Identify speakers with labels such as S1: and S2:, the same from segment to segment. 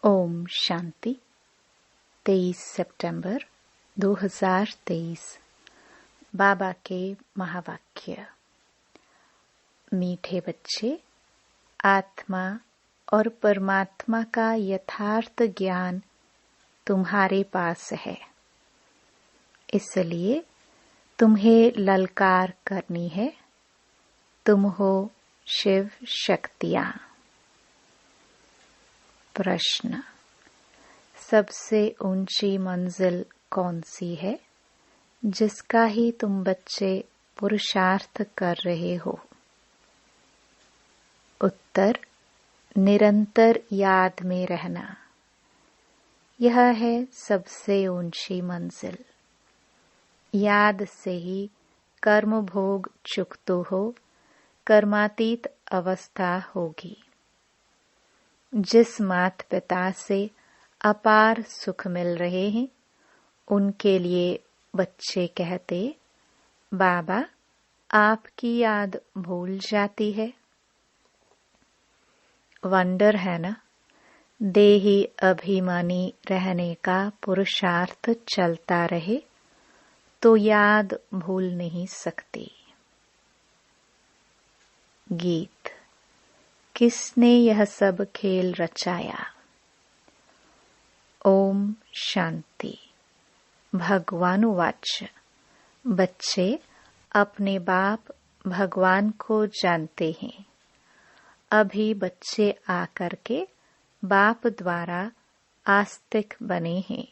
S1: ओम शांति। 23 सितंबर 2023। बाबा के महावाक्य। मीठे बच्चे, आत्मा और परमात्मा का यथार्थ ज्ञान तुम्हारे पास है, इसलिए तुम्हें ललकार करनी है। तुम हो शिव शक्तियां। प्रश्न: सबसे ऊंची मंजिल कौन सी है जिसका ही तुम बच्चे पुरुषार्थ कर रहे हो? उत्तर: निरंतर याद में रहना। यह है सबसे ऊंची मंजिल। याद से ही कर्म भोग चुकतो हो कर्मातीत अवस्था होगी। जिस मात पिता से अपार सुख मिल रहे हैं, उनके लिए बच्चे कहते, बाबा आपकी याद भूल जाती है। वंडर है ना, देही अभिमानी रहने का पुरुषार्थ चलता रहे तो याद भूल नहीं सकती। गीत। किसने यह सब खेल रचाया? ओम शांति। भगवानुवाच। बच्चे अपने बाप भगवान को जानते हैं। अभी बच्चे आकर के बाप द्वारा आस्तिक बने हैं,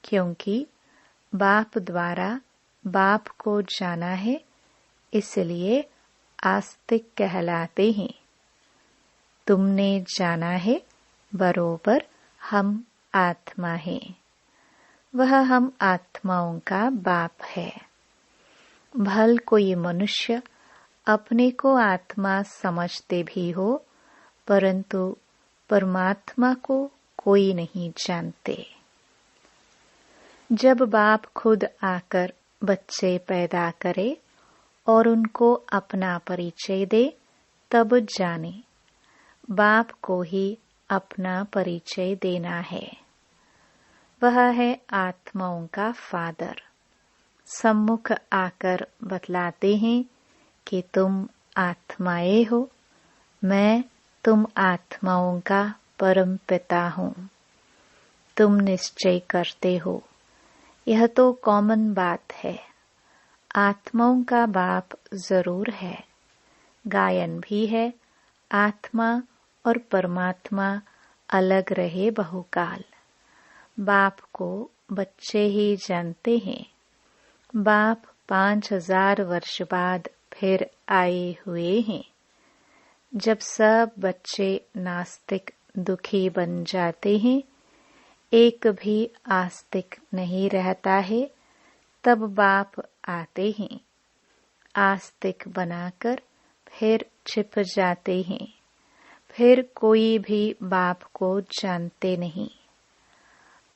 S1: क्योंकि बाप द्वारा बाप को जाना है, इसलिए आस्तिक कहलाते हैं। तुमने जाना है बरोबर हम आत्मा हैं। वह हम आत्माओं का बाप है। भल कोई मनुष्य अपने को आत्मा समझते भी हो, परंतु परमात्मा को कोई नहीं जानते। जब बाप खुद आकर बच्चे पैदा करे और उनको अपना परिचय दे, तब जाने बाप को ही अपना परिचय देना है। वह है आत्माओं का फादर। सम्मुख आकर बतलाते हैं कि तुम आत्माएं हो, मैं तुम आत्माओं का परम पिता हूँ। तुम निश्चय करते हो, यह तो कॉमन बात है। आत्माओं का बाप जरूर है। गायन भी है, आत्मा और परमात्मा अलग रहे बहुकाल। बाप को बच्चे ही जानते हैं। बाप 5000 वर्ष बाद फिर आए हुए हैं। जब सब बच्चे नास्तिक दुखी बन जाते हैं, एक भी आस्तिक नहीं रहता है, तब बाप आते हैं। आस्तिक बनाकर फिर छिप जाते हैं। फिर कोई भी बाप को जानते नहीं।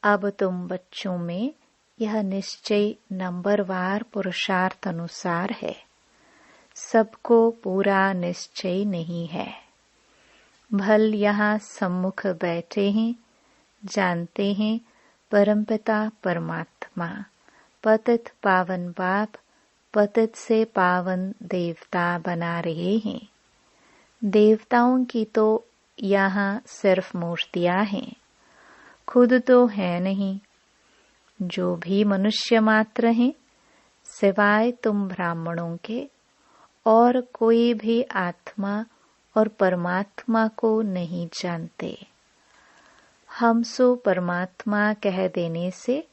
S1: अब तुम बच्चों में यह निश्चय नंबरवार पुरुषार्थ अनुसार है। सबको पूरा निश्चय नहीं है। भल यहाँ सम्मुख बैठे हैं, जानते हैं परमपिता परमात्मा, पतित पावन बाप पतित से पावन देवता बना रहे हैं। देवताओं की तो यहाँ सिर्फ मूर्तियां हैं, खुद तो है नहीं। जो भी मनुष्य मात्र हैं, सिवाय तुम ब्राह्मणों के और कोई भी आत्मा और परमात्मा को नहीं जानते। हम सो परमात्मा कह देने से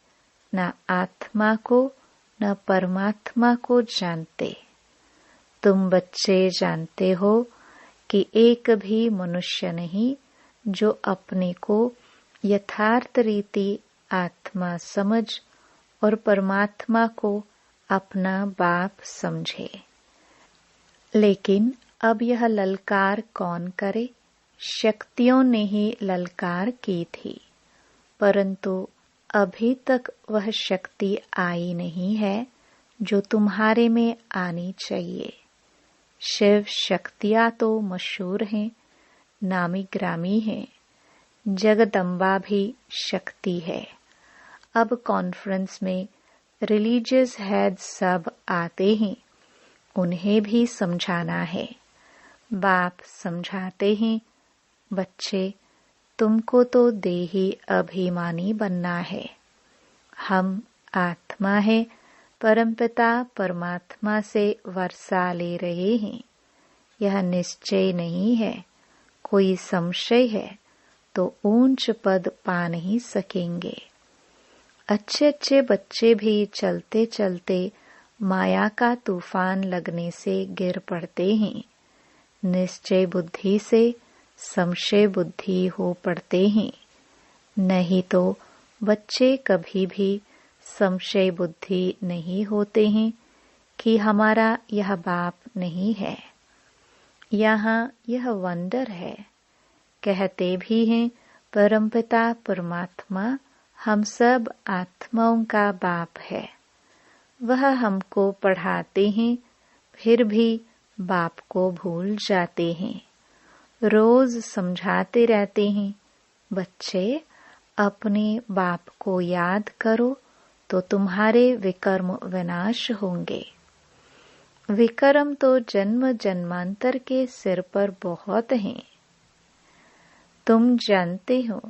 S1: न आत्मा को न परमात्मा को जानते। तुम बच्चे जानते हो कि एक भी मनुष्य नहीं जो अपने को यथार्थ रीति आत्मा समझ और परमात्मा को अपना बाप समझे। लेकिन अब यह ललकार कौन करे? शक्तियों ने ही ललकार की थी, परंतु अभी तक वह शक्ति आई नहीं है जो तुम्हारे में आनी चाहिए। शिव शक्तियां तो मशहूर हैं, नामी ग्रामी हैं। जगदम्बा भी शक्ति है। अब कॉन्फ्रेंस में रिलीजियस हेड सब आते हैं, उन्हें भी समझाना है। बाप समझाते हैं, बच्चे तुमको तो देही अभिमानी बनना है। हम आत्मा है, परमपिता परमात्मा से वर्षा ले रहे हैं। यह निश्चय नहीं है, कोई संशय है तो ऊंच पद पा नहीं सकेंगे। अच्छे अच्छे बच्चे भी चलते चलते माया का तूफान लगने से गिर पड़ते हैं। निश्चय बुद्धि से संशय बुद्धि हो पड़ते हैं। नहीं तो बच्चे कभी भी संशय बुद्धि नहीं होते हैं कि हमारा यह बाप नहीं है। यहाँ यह वंडर है। कहते भी हैं परमपिता परमात्मा हम सब आत्माओं का बाप है। वह हमको पढ़ाते हैं, फिर भी बाप को भूल जाते हैं। रोज समझाते रहते हैं, बच्चे अपने बाप को याद करो तो तुम्हारे विकर्म विनाश होंगे। विकर्म तो जन्म जन्मांतर के सिर पर बहुत हैं। तुम जानते हो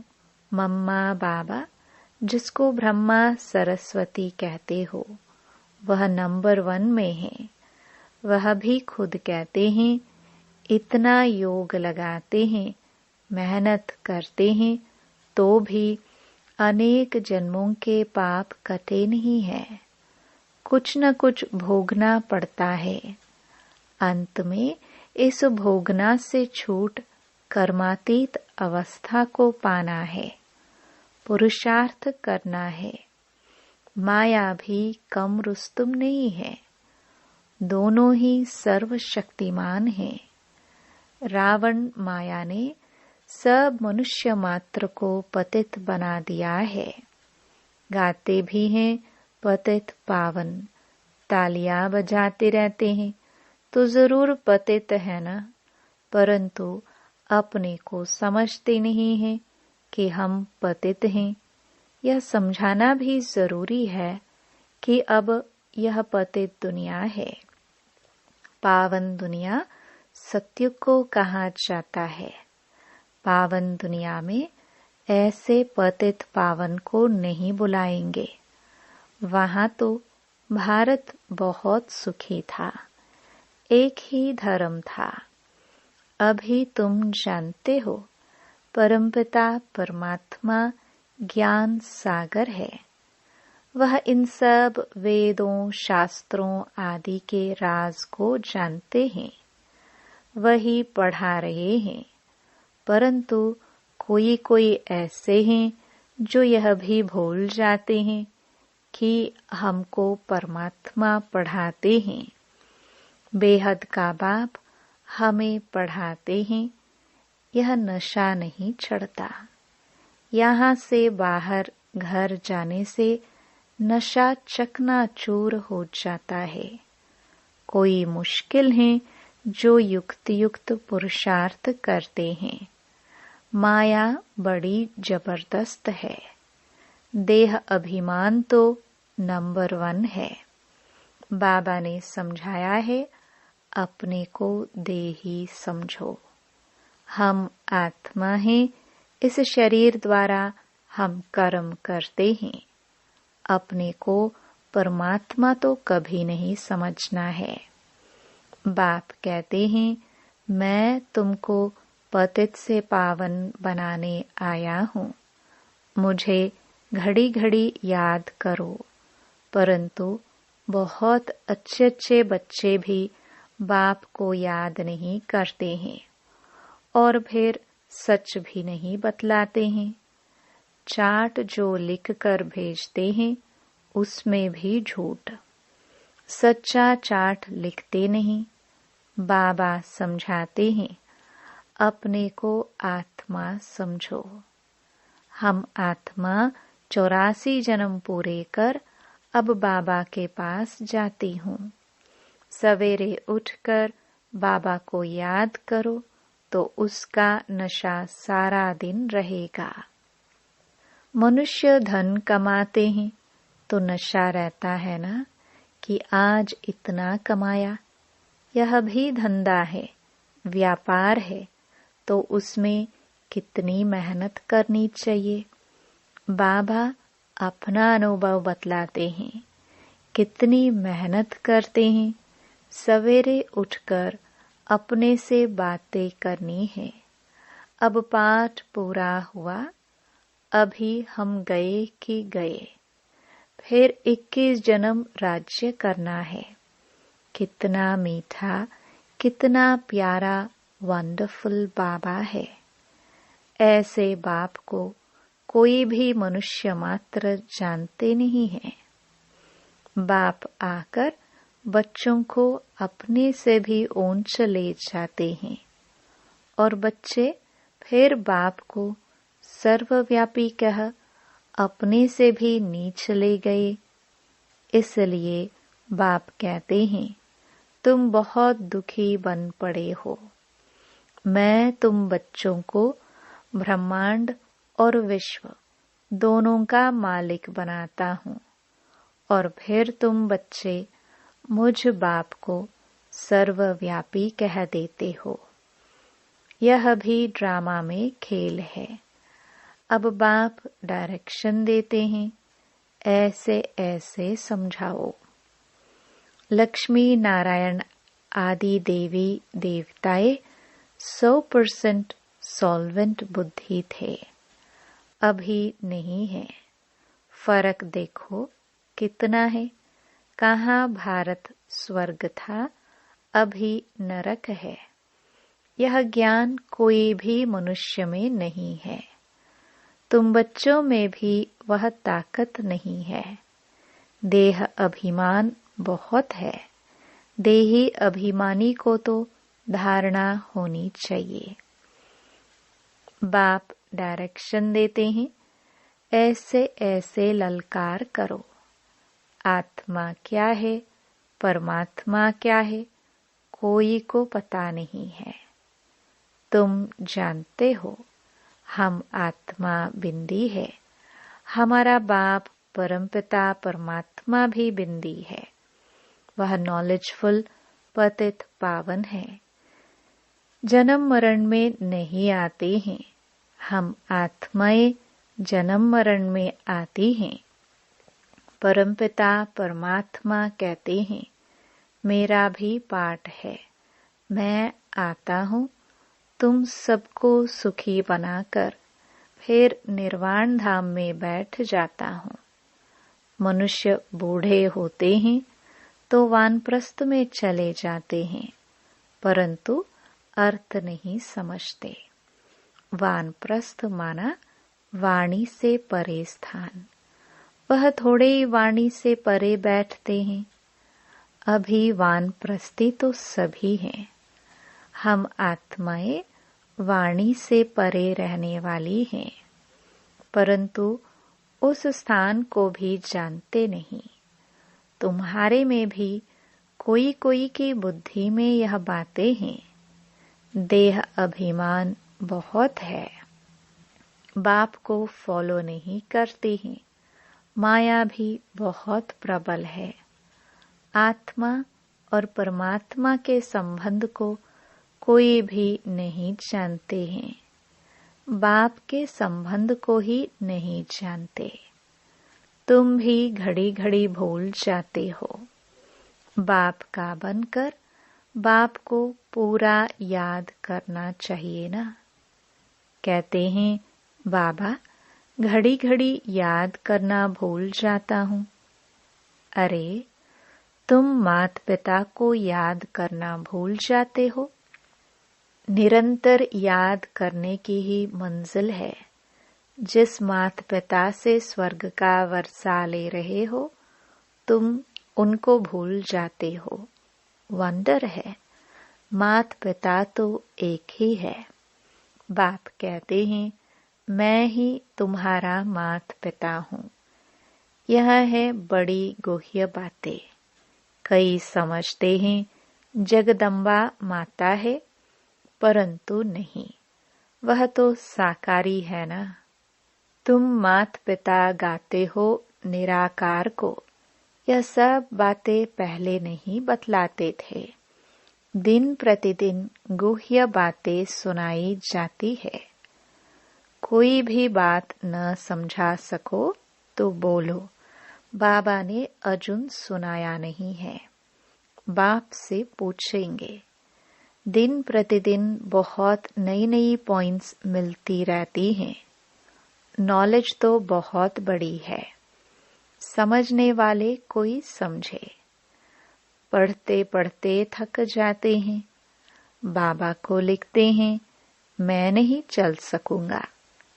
S1: मम्मा बाबा, जिसको ब्रह्मा सरस्वती कहते हो, वह नंबर 1 में है। वह भी खुद कहते हैं इतना योग लगाते हैं, मेहनत करते हैं, तो भी अनेक जन्मों के पाप कटे नहीं है। कुछ न कुछ भोगना पड़ता है। अंत में इस भोगना से छूट कर्मातीत अवस्था को पाना है, पुरुषार्थ करना है। माया भी कम रुस्तुम नहीं है, दोनों ही सर्वशक्तिमान हैं। रावण माया ने सब मनुष्य मात्र को पतित बना दिया है। गाते भी हैं पतित पावन, तालियां बजाते रहते हैं तो जरूर पतित है ना, परंतु अपने को समझते नहीं हैं कि हम पतित हैं। यह समझाना भी जरूरी है कि अब यह पतित दुनिया है। पावन दुनिया सत्युग को कहा जाता है। पावन दुनिया में ऐसे पतित पावन को नहीं बुलाएंगे। वहां तो भारत बहुत सुखी था, एक ही धर्म था। अभी तुम जानते हो परमपिता परमात्मा ज्ञान सागर है। वह इन सब वेदों शास्त्रों आदि के राज को जानते हैं, वही पढ़ा रहे हैं। परंतु कोई कोई ऐसे हैं जो यह भी भूल जाते हैं कि हमको परमात्मा पढ़ाते हैं। बेहद का बाप हमें पढ़ाते हैं। यह नशा नहीं चढ़ता। यहाँ से बाहर घर जाने से नशा चकनाचूर हो जाता है। कोई मुश्किल है जो युक्त युक्त पुरुषार्थ करते हैं। माया बड़ी जबरदस्त है। देह अभिमान तो नंबर 1 है। बाबा ने समझाया है अपने को देही समझो। हम आत्मा हैं, इस शरीर द्वारा हम कर्म करते हैं। अपने को परमात्मा तो कभी नहीं समझना है। बाप कहते हैं मैं तुमको पतित से पावन बनाने आया हूँ। मुझे घड़ी घड़ी याद करो। परंतु बहुत अच्छे अच्छे बच्चे भी बाप को याद नहीं करते हैं और फिर सच भी नहीं बतलाते हैं। चार्ट जो लिख कर भेजते हैं उसमें भी झूठ। सच्चा चार्ट लिखते नहीं। बाबा समझाते हैं अपने को आत्मा समझो। हम आत्मा 84 जन्म पूरे कर अब बाबा के पास जाती हूँ। सवेरे उठकर बाबा को याद करो तो उसका नशा सारा दिन रहेगा। मनुष्य धन कमाते हैं तो नशा रहता है ना कि आज इतना कमाया। यह भी धंधा है, व्यापार है, तो उसमें कितनी मेहनत करनी चाहिए। बाबा अपना अनुभव बतलाते हैं, कितनी मेहनत करते हैं। सवेरे उठकर अपने से बातें करनी है। अब पाठ पूरा हुआ, अभी हम गए कि गए, फिर 21 जन्म राज्य करना है। कितना मीठा, कितना प्यारा वंडरफुल बाबा है। ऐसे बाप को कोई भी मनुष्य मात्र जानते नहीं है। बाप आकर बच्चों को अपने से भी ऊंच ले जाते हैं और बच्चे फिर बाप को सर्वव्यापी कह अपने से भी नीच ले गए। इसलिए बाप कहते हैं, तुम बहुत दुखी बन पड़े हो। मैं तुम बच्चों को ब्रह्मांड और विश्व दोनों का मालिक बनाता हूँ और फिर तुम बच्चे मुझ बाप को सर्वव्यापी कह देते हो। यह भी ड्रामा में खेल है। अब बाप डायरेक्शन देते हैं, ऐसे ऐसे समझाओ। लक्ष्मी नारायण आदि देवी देवताएं 100% सॉल्वेंट बुद्धि थे, अभी नहीं है। फर्क देखो कितना है। कहाँ भारत स्वर्ग था, अभी नरक है। यह ज्ञान कोई भी मनुष्य में नहीं है। तुम बच्चों में भी वह ताकत नहीं है। देह अभिमान बहुत है। देही अभिमानी को तो धारणा होनी चाहिए। बाप डायरेक्शन देते हैं, ऐसे ऐसे ललकार करो। आत्मा क्या है, परमात्मा क्या है, कोई को पता नहीं है। तुम जानते हो हम आत्मा बिंदी है। हमारा बाप परमपिता परमात्मा भी बिंदी है। वह नॉलेजफुल पतित पावन है। जन्म मरण में नहीं आते हैं। हम आत्माएं जन्म मरण में आती हैं। परमपिता परमात्मा कहते हैं, मेरा भी पाठ है। मैं आता हूँ तुम सबको सुखी बनाकर फिर निर्वाण धाम में बैठ जाता हूँ। मनुष्य बूढ़े होते हैं तो वानप्रस्थ में चले जाते हैं, परंतु अर्थ नहीं समझते। वानप्रस्थ माना वाणी से परे स्थान। वह थोड़े ही वाणी से परे बैठते हैं। अभी वानप्रस्थी तो सभी हैं। हम आत्माएं वाणी से परे रहने वाली हैं, परंतु उस स्थान को भी जानते नहीं। तुम्हारे में भी कोई कोई की बुद्धि में यह बातें हैं। देह अभिमान बहुत है। बाप को फॉलो नहीं करते हैं। माया भी बहुत प्रबल है। आत्मा और परमात्मा के संबंध को कोई भी नहीं जानते हैं। बाप के संबंध को ही नहीं जानते। तुम भी घड़ी घड़ी भूल जाते हो। बाप का बनकर बाप को पूरा याद करना चाहिए ना। कहते हैं, बाबा घड़ी घड़ी याद करना भूल जाता हूँ। अरे तुम माता पिता को याद करना भूल जाते हो। निरंतर याद करने की ही मंजिल है। जिस माता पिता से स्वर्ग का वर्षा ले रहे हो, तुम उनको भूल जाते हो। वंडर है। माता पिता तो एक ही है। बाप कहते हैं, मैं ही तुम्हारा माता पिता हूँ। यह है बड़ी गुह्य बातें। कई समझते हैं जगदम्बा माता है, परंतु नहीं, वह तो साकारी है ना। तुम मात पिता गाते हो निराकार को, यह सब बातें पहले नहीं बतलाते थे। दिन प्रतिदिन गुह्य बातें सुनाई जाती है। कोई भी बात न समझा सको तो बोलो, बाबा ने अजुन सुनाया नहीं है। बाप से पूछेंगे। दिन प्रतिदिन बहुत नई नई पॉइंट्स मिलती रहती हैं। नॉलेज तो बहुत बड़ी है, समझने वाले कोई समझे। पढ़ते पढ़ते थक जाते हैं, बाबा को लिखते हैं, मैं नहीं चल सकूंगा,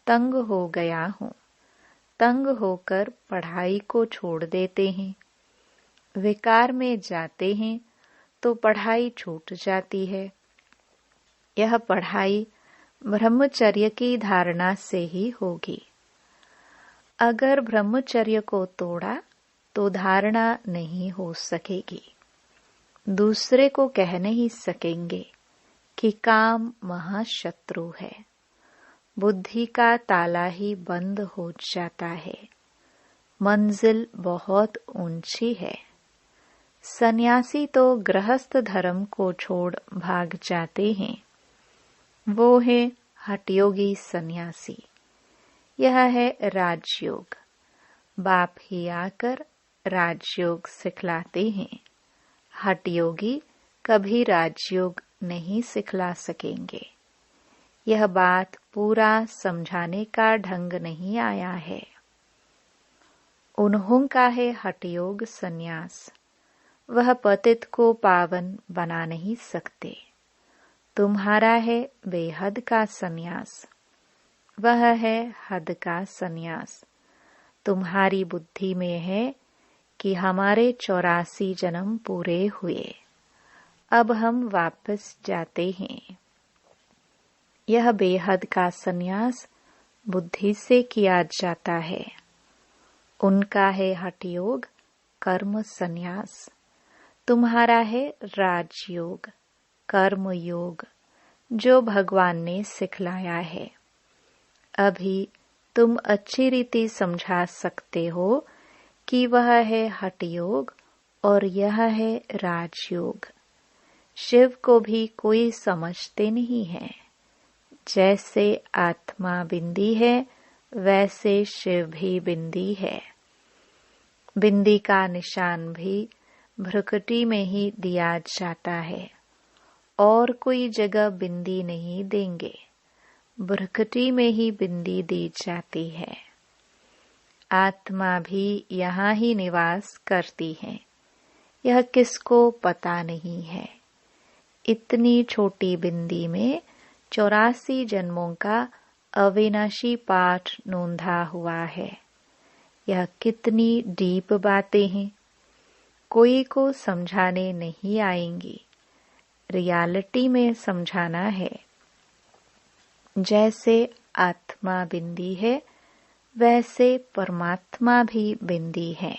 S1: तंग हो गया हूँ। तंग होकर पढ़ाई को छोड़ देते हैं। विकार में जाते हैं तो पढ़ाई छूट जाती है। यह पढ़ाई ब्रह्मचर्य की धारणा से ही होगी। अगर ब्रह्मचर्य को तोड़ा तो धारणा नहीं हो सकेगी। दूसरे को कह नहीं सकेंगे कि काम महाशत्रु है। बुद्धि का ताला ही बंद हो जाता है। मंजिल बहुत ऊंची है। सन्यासी तो गृहस्थ धर्म को छोड़ भाग जाते हैं। वो है हठयोगी सन्यासी। यह है राजयोग। बाप ही आकर राजयोग सिखलाते हैं। हठयोगी कभी राजयोग नहीं सिखला सकेंगे। यह बात पूरा समझाने का ढंग नहीं आया है। उन्हों का है हठयोग सन्यास। वह पतित को पावन बना नहीं सकते। तुम्हारा है बेहद का सन्यास। वह है हद का सन्यास। तुम्हारी बुद्धि में है कि हमारे 84 जन्म पूरे हुए, अब हम वापस जाते हैं। यह बेहद का सन्यास बुद्धि से किया जाता है। उनका है हठयोग कर्म सन्यास। तुम्हारा है राजयोग कर्म योग, जो भगवान ने सिखलाया है। अभी तुम अच्छी रीति समझा सकते हो कि वह है हठयोग और यह है राजयोग। शिव को भी कोई समझते नहीं है। जैसे आत्मा बिंदी है, वैसे शिव भी बिंदी है। बिंदी का निशान भी भ्रुकुटी में ही दिया जाता है। और कोई जगह बिंदी नहीं देंगे। भ्रुकुटी में ही बिंदी दी जाती है। आत्मा भी यहाँ ही निवास करती है। यह किसको पता नहीं है। इतनी छोटी बिंदी में 84 जन्मों का अविनाशी पाठ नोंधा हुआ है। यह कितनी डीप बातें हैं। कोई को समझाने नहीं आएंगी। रियलिटी में समझाना है। जैसे आत्मा बिंदी है, वैसे परमात्मा भी बिंदी है।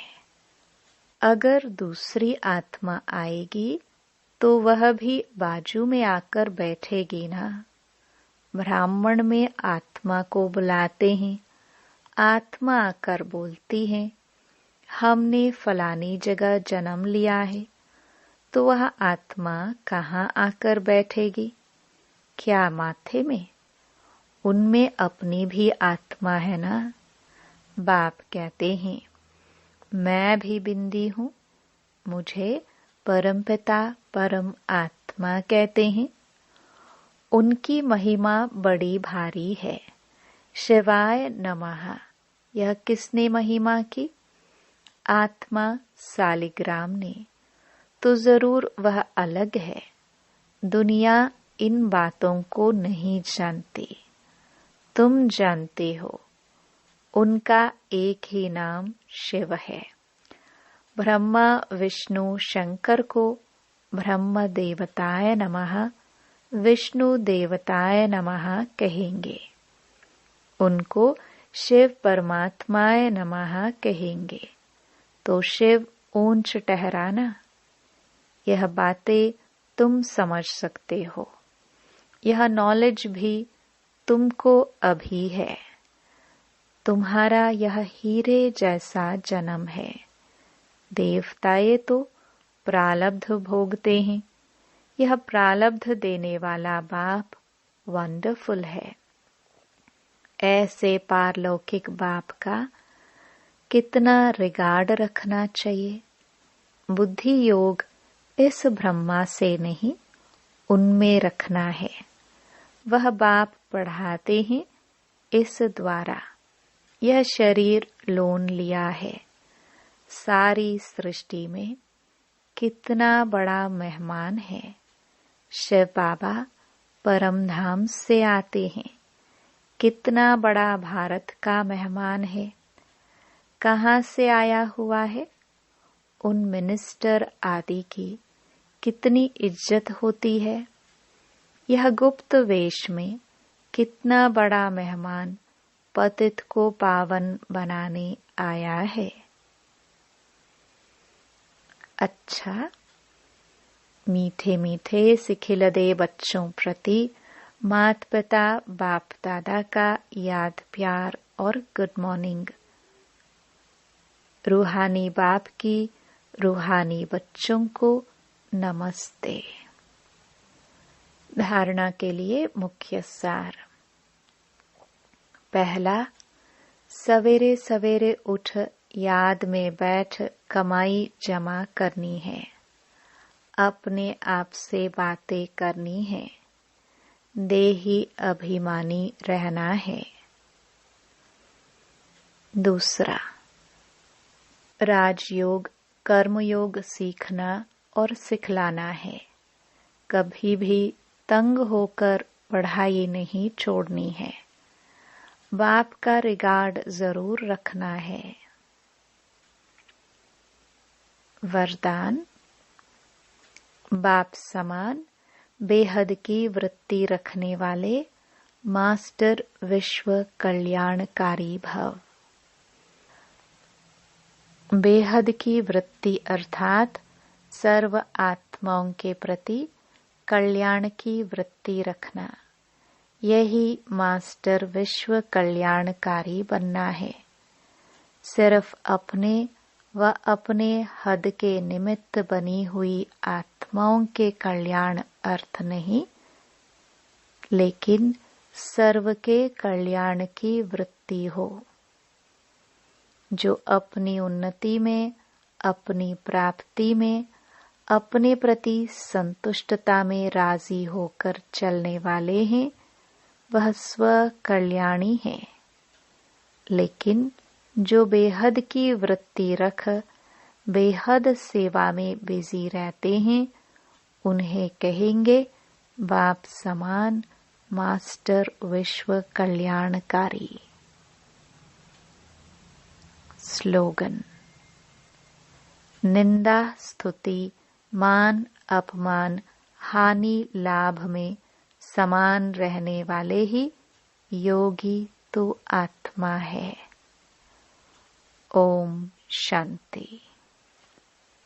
S1: अगर दूसरी आत्मा आएगी तो वह भी बाजू में आकर बैठेगी ना। ब्राह्मण में आत्मा को बुलाते हैं। आत्मा आकर बोलती है, हमने फलानी जगह जन्म लिया है। तो वह आत्मा कहाँ आकर बैठेगी? क्या माथे में? उनमें अपनी भी आत्मा है ना। बाप कहते हैं, मैं भी बिंदी हूँ। मुझे परमपिता परम आत्मा कहते हैं। उनकी महिमा बड़ी भारी है। शिवाय नमः। यह किसने महिमा की? आत्मा सालिग्राम ने। तो जरूर वह अलग है। दुनिया इन बातों को नहीं जानती। तुम जानते हो। उनका एक ही नाम शिव है। ब्रह्मा विष्णु शंकर को ब्रह्म देवताय नमः, विष्णु देवताय नमः कहेंगे। उनको शिव परमात्माय नमः कहेंगे। तो शिव ऊंच ठहराना। यह बातें तुम समझ सकते हो। यह नॉलेज भी तुमको अभी है। तुम्हारा यह हीरे जैसा जन्म है। देवताए तो प्रारब्ध भोगते हैं। यह प्रारब्ध देने वाला बाप वंडरफुल है। ऐसे पारलौकिक बाप का कितना रिगार्ड रखना चाहिए। बुद्धि योग इस ब्रह्मा से नहीं, उनमें रखना है। वह बाप पढ़ाते हैं इस द्वारा। यह शरीर लोन लिया है। सारी सृष्टि में कितना बड़ा मेहमान है। शिव बाबा परम धाम से आते हैं। कितना बड़ा भारत का मेहमान है। कहाँ से आया हुआ है। उन मिनिस्टर आदि की कितनी इज्जत होती है। यह गुप्त वेश में कितना बड़ा मेहमान पतित को पावन बनाने आया है। अच्छा, मीठे मीठे सिखिलदे बच्चों प्रति माता पिता बाप दादा का याद प्यार और गुड मॉर्निंग। रूहानी बाप की रूहानी बच्चों को नमस्ते। धारणा के लिए मुख्य सार। पहला, सवेरे सवेरे उठ याद में बैठ कमाई जमा करनी है। अपने आप से बातें करनी है। देही अभिमानी रहना है। दूसरा, राजयोग कर्मयोग सीखना और सिखलाना है। कभी भी तंग होकर पढ़ाई नहीं छोड़नी है। बाप का रिगार्ड जरूर रखना है। वरदान, बाप समान बेहद की वृत्ति रखने वाले मास्टर विश्व कल्याणकारी भव। बेहद की वृत्ति अर्थात सर्व आत्माओं के प्रति कल्याण की वृत्ति रखना, यही मास्टर विश्व कल्याणकारी बनना है। सिर्फ अपने व अपने हद के निमित्त बनी हुई आत्माओं के कल्याण अर्थ नहीं, लेकिन सर्व के कल्याण की वृत्ति हो। जो अपनी उन्नति में, अपनी प्राप्ति में, अपने प्रति संतुष्टता में राजी होकर चलने वाले हैं, वह स्व कल्याणी है। लेकिन जो बेहद की वृत्ति रख बेहद सेवा में बिजी रहते हैं, उन्हें कहेंगे बाप समान मास्टर विश्व कल्याणकारी। स्लोगन, निंदा स्तुति मान अपमान हानि लाभ में समान रहने वाले ही योगी तो आत्मा है। ओम शांति।